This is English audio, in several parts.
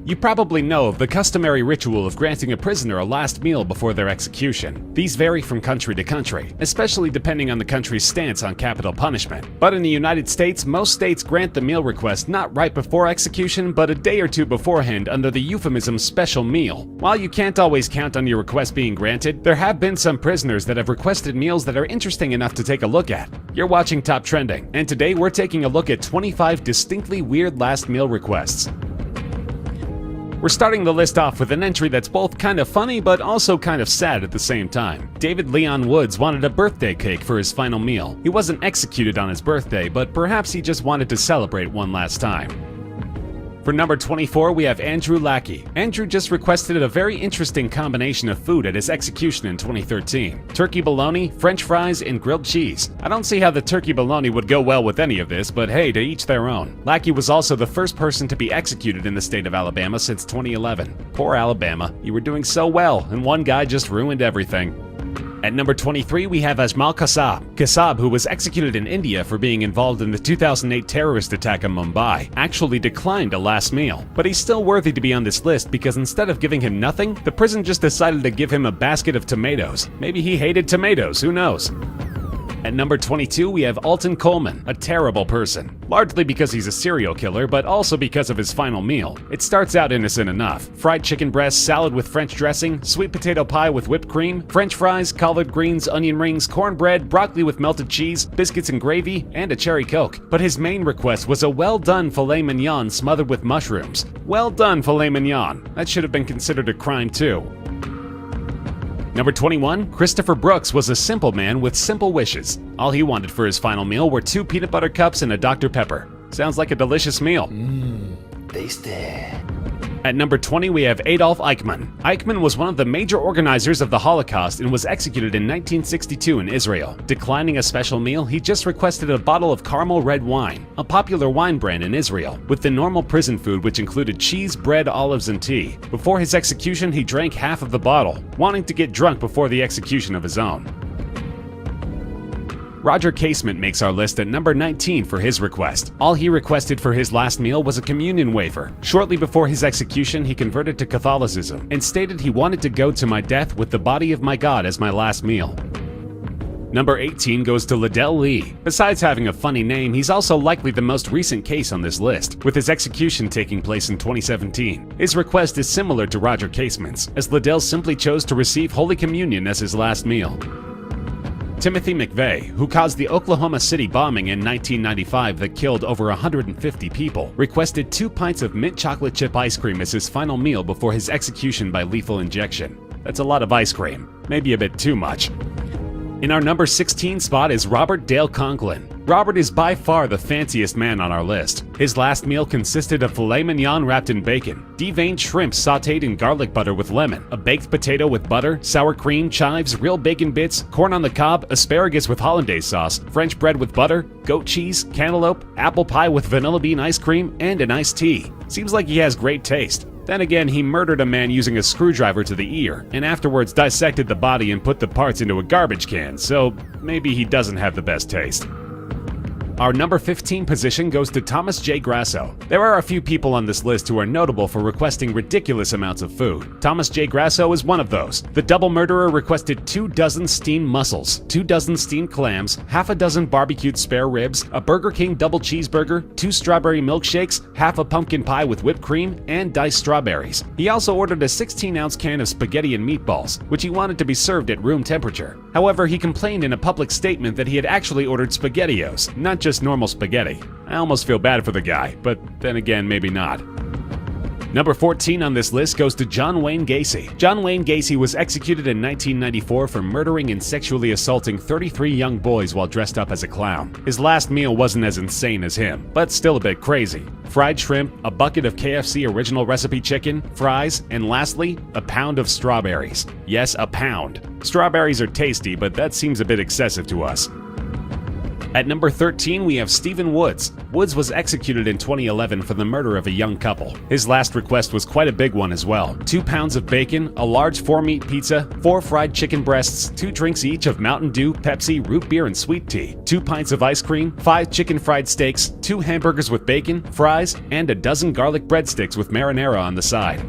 You probably know of the customary ritual of granting a prisoner a last meal before their execution. These vary from country to country, especially depending on the country's stance on capital punishment. But in the United States, most states grant the meal request not right before execution, but a day or two beforehand under the euphemism special meal. While you can't always count on your request being granted, there have been some prisoners that have requested meals that are interesting enough to take a look at. You're watching Top Trending, and today we're taking a look at 25 distinctly weird last meal requests. We're starting the list off with an entry that's both kind of funny but also kind of sad at the same time. David Leon Woods wanted a birthday cake for his final meal. He wasn't executed on his birthday, but perhaps he just wanted to celebrate one last time. For number 24, we have Andrew Lackey. Andrew just requested a very interesting combination of food at his execution in 2013. Turkey bologna, french fries, and grilled cheese. I don't see how the turkey bologna would go well with any of this, but hey, to each their own. Lackey was also the first person to be executed in the state of Alabama since 2011. Poor Alabama, you were doing so well, and one guy just ruined everything. At number 23, we have M.AHTSHAM. Kasab, who was executed in India for being involved in the 2008 terrorist attack in Mumbai, actually declined a last meal. But he's still worthy to be on this list because instead of giving him nothing, the prison just decided to give him a basket of tomatoes. Maybe he hated tomatoes, who knows? At number 22, we have Alton Coleman, a terrible person. Largely because he's a serial killer, but also because of his final meal. It starts out innocent enough. Fried chicken breast, salad with French dressing, sweet potato pie with whipped cream, French fries, collard greens, onion rings, cornbread, broccoli with melted cheese, biscuits and gravy, and a cherry coke. But his main request was a well-done filet mignon smothered with mushrooms. Well done, filet mignon. That should have been considered a crime too. Number 21, Christopher Brooks was a simple man with simple wishes. All he wanted for his final meal were 2 peanut butter cups and a Dr. Pepper. Sounds like a delicious meal. Tasty. At number 20, we have Adolf Eichmann. Eichmann was one of the major organizers of the Holocaust and was executed in 1962 in Israel. Declining a special meal, he just requested a bottle of caramel red wine, a popular wine brand in Israel, with the normal prison food which included cheese, bread, olives, and tea. Before his execution, he drank half of the bottle, wanting to get drunk before the execution of his own. Roger Casement makes our list at number 19 for his request. All he requested for his last meal was a communion wafer. Shortly before his execution, he converted to Catholicism and stated he wanted to go to my death with the body of my God as my last meal. Number 18 goes to Liddell Lee. Besides having a funny name, he's also likely the most recent case on this list, with his execution taking place in 2017. His request is similar to Roger Casement's, as Liddell simply chose to receive Holy Communion as his last meal. Timothy McVeigh, who caused the Oklahoma City bombing in 1995 that killed over 150 people, requested 2 pints of mint chocolate chip ice cream as his final meal before his execution by lethal injection. That's a lot of ice cream, maybe a bit too much. In our number 16 spot is Robert Dale Conklin. Robert is by far the fanciest man on our list. His last meal consisted of filet mignon wrapped in bacon, deveined shrimp sautéed in garlic butter with lemon, a baked potato with butter, sour cream, chives, real bacon bits, corn on the cob, asparagus with hollandaise sauce, French bread with butter, goat cheese, cantaloupe, apple pie with vanilla bean ice cream, and an iced tea. Seems like he has great taste. Then again, he murdered a man using a screwdriver to the ear, and afterwards dissected the body and put the parts into a garbage can, so maybe he doesn't have the best taste. Our number 15 position goes to Thomas J. Grasso. There are a few people on this list who are notable for requesting ridiculous amounts of food. Thomas J. Grasso is one of those. The double murderer requested 2 dozen steamed mussels, 2 dozen steamed clams, half a dozen barbecued spare ribs, a Burger King double cheeseburger, 2 strawberry milkshakes, half a pumpkin pie with whipped cream, and diced strawberries. He also ordered a 16-ounce can of spaghetti and meatballs, which he wanted to be served at room temperature. However, he complained in a public statement that he had actually ordered SpaghettiOs, not just normal spaghetti. I almost feel bad for the guy, but then again, maybe not. Number 14 on this list goes to John Wayne Gacy. John Wayne Gacy was executed in 1994 for murdering and sexually assaulting 33 young boys while dressed up as a clown. His last meal wasn't as insane as him, but still a bit crazy. Fried shrimp, a bucket of KFC original recipe chicken, fries, and lastly, a pound of strawberries. Yes, a pound. Strawberries are tasty, but that seems a bit excessive to us. At number 13, we have Stephen Woods. Woods was executed in 2011 for the murder of a young couple. His last request was quite a big one as well. 2 pounds of bacon, a large 4-meat pizza, 4 fried chicken breasts, 2 drinks each of Mountain Dew, Pepsi, root beer, and sweet tea, 2 pints of ice cream, 5 chicken fried steaks, 2 hamburgers with bacon, fries, and a dozen garlic breadsticks with marinara on the side.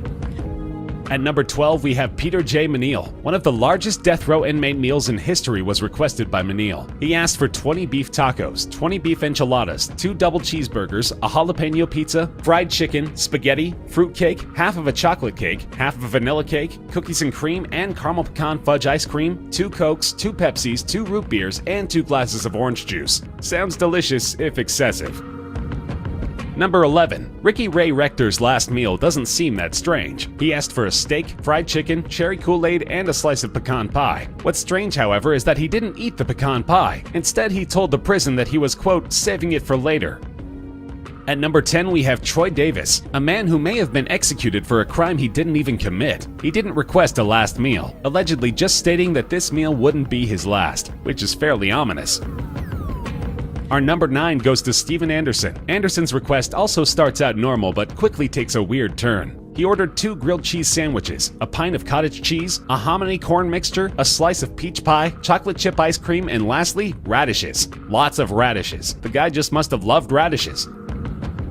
At number 12, we have Peter J. Menil. One of the largest death row inmate meals in history was requested by Menil. He asked for 20 beef tacos, 20 beef enchiladas, 2 double cheeseburgers, a jalapeno pizza, fried chicken, spaghetti, fruit cake, half of a chocolate cake, half of a vanilla cake, cookies and cream, and caramel pecan fudge ice cream, 2 Cokes, 2 Pepsis, 2 root beers, and 2 glasses of orange juice. Sounds delicious, if excessive. Number 11. Ricky Ray Rector's last meal doesn't seem that strange. He asked for a steak, fried chicken, cherry Kool-Aid, and a slice of pecan pie. What's strange, however, is that he didn't eat the pecan pie. Instead, he told the prison that he was, quote, saving it for later. At number 10, we have Troy Davis, a man who may have been executed for a crime he didn't even commit. He didn't request a last meal, allegedly just stating that this meal wouldn't be his last, which is fairly ominous. Our number 9 goes to Steven Anderson. Anderson's request also starts out normal but quickly takes a weird turn. He ordered 2 grilled cheese sandwiches, a pint of cottage cheese, a hominy corn mixture, a slice of peach pie, chocolate chip ice cream, and lastly, radishes. Lots of radishes. The guy just must have loved radishes.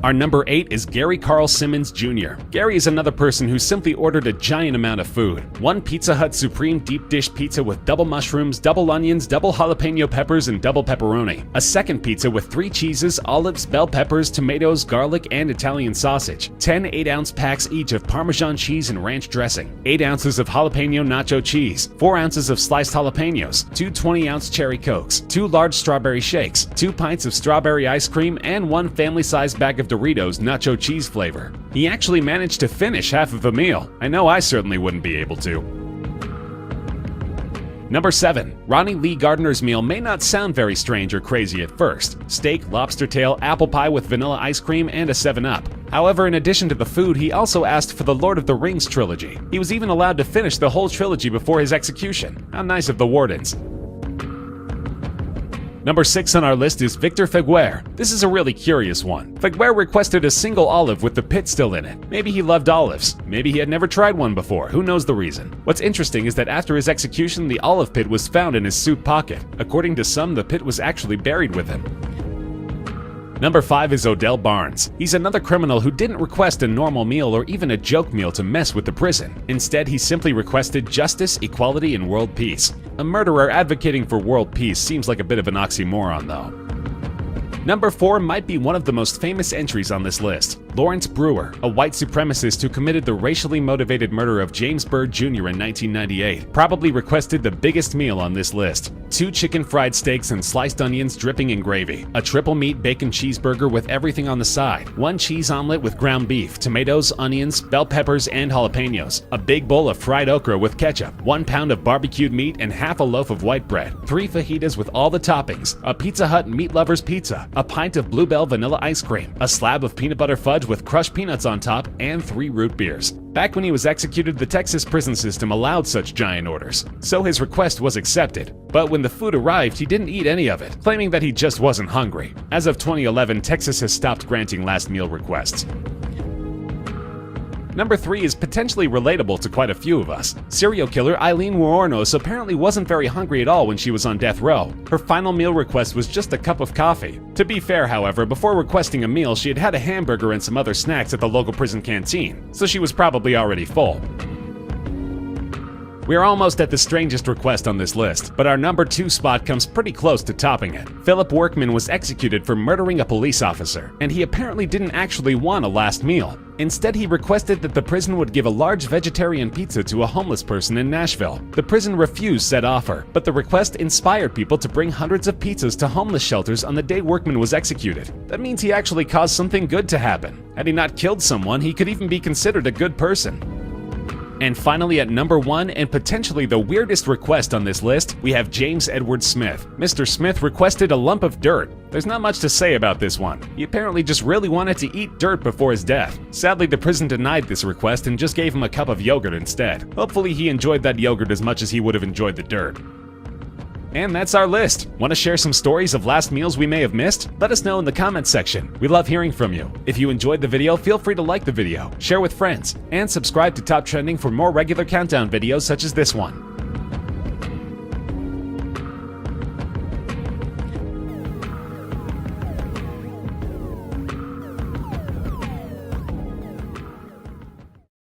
Our number 8 is Gary Carl Simmons Jr. Gary is another person who simply ordered a giant amount of food. 1 Pizza Hut Supreme deep dish pizza with double mushrooms, double onions, double jalapeno peppers, and double pepperoni. A second pizza with 3 cheeses, olives, bell peppers, tomatoes, garlic, and Italian sausage. 10 8-ounce packs each of Parmesan cheese and ranch dressing. 8 ounces of jalapeno nacho cheese. 4 ounces of sliced jalapenos. 2 20-ounce cherry Cokes. 2 large strawberry shakes. 2 pints of strawberry ice cream, and 1 family-sized bag of Doritos nacho cheese flavor. He actually managed to finish half of a meal. I know I certainly wouldn't be able to. Number 7. Ronnie Lee Gardner's meal may not sound very strange or crazy at first. Steak, lobster tail, apple pie with vanilla ice cream, and a 7-Up. However, in addition to the food, he also asked for the Lord of the Rings trilogy. He was even allowed to finish the whole trilogy before his execution. How nice of the wardens. Number 6 on our list is Victor Feguer. This is a really curious one. Feguer requested a single olive with the pit still in it. Maybe he loved olives. Maybe he had never tried one before. Who knows the reason? What's interesting is that after his execution, the olive pit was found in his suit pocket. According to some, the pit was actually buried with him. Number 5 is Odell Barnes. He's another criminal who didn't request a normal meal or even a joke meal to mess with the prison. Instead, he simply requested justice, equality, and world peace. A murderer advocating for world peace seems like a bit of an oxymoron, though. Number 4 might be one of the most famous entries on this list. Lawrence Brewer, a white supremacist who committed the racially motivated murder of James Byrd Jr. in 1998, probably requested the biggest meal on this list. 2 chicken fried steaks and sliced onions dripping in gravy, a triple meat bacon cheeseburger with everything on the side, 1 cheese omelet with ground beef, tomatoes, onions, bell peppers, and jalapenos, a big bowl of fried okra with ketchup, 1 pound of barbecued meat and half a loaf of white bread, 3 fajitas with all the toppings, a Pizza Hut meat lovers pizza, a pint of Bluebell vanilla ice cream, a slab of peanut butter fudge with crushed peanuts on top, and 3 root beers. Back when he was executed, the Texas prison system allowed such giant orders, so his request was accepted. But when the food arrived, he didn't eat any of it, claiming that he just wasn't hungry. As of 2011, Texas has stopped granting last meal requests. Number 3 is potentially relatable to quite a few of us. Serial killer Eileen Wuornos apparently wasn't very hungry at all when she was on death row. Her final meal request was just a cup of coffee. To be fair, however, before requesting a meal, she had had a hamburger and some other snacks at the local prison canteen, so she was probably already full. We are almost at the strangest request on this list, but our number 2 spot comes pretty close to topping it. Philip Workman was executed for murdering a police officer, and he apparently didn't actually want a last meal. Instead, he requested that the prison would give a large vegetarian pizza to a homeless person in Nashville. The prison refused said offer, but the request inspired people to bring hundreds of pizzas to homeless shelters on the day Workman was executed. That means he actually caused something good to happen. Had he not killed someone, he could even be considered a good person. And finally, at number 1, and potentially the weirdest request on this list, we have James Edward Smith. Mr. Smith requested a lump of dirt. There's not much to say about this one. He apparently just really wanted to eat dirt before his death. Sadly, the prison denied this request and just gave him a cup of yogurt instead. Hopefully he enjoyed that yogurt as much as he would have enjoyed the dirt. And that's our list. Want to share some stories of last meals we may have missed? Let us know in the comments section. We love hearing from you. If you enjoyed the video, feel free to like the video, share with friends, and subscribe to Top Trending for more regular countdown videos such as this one.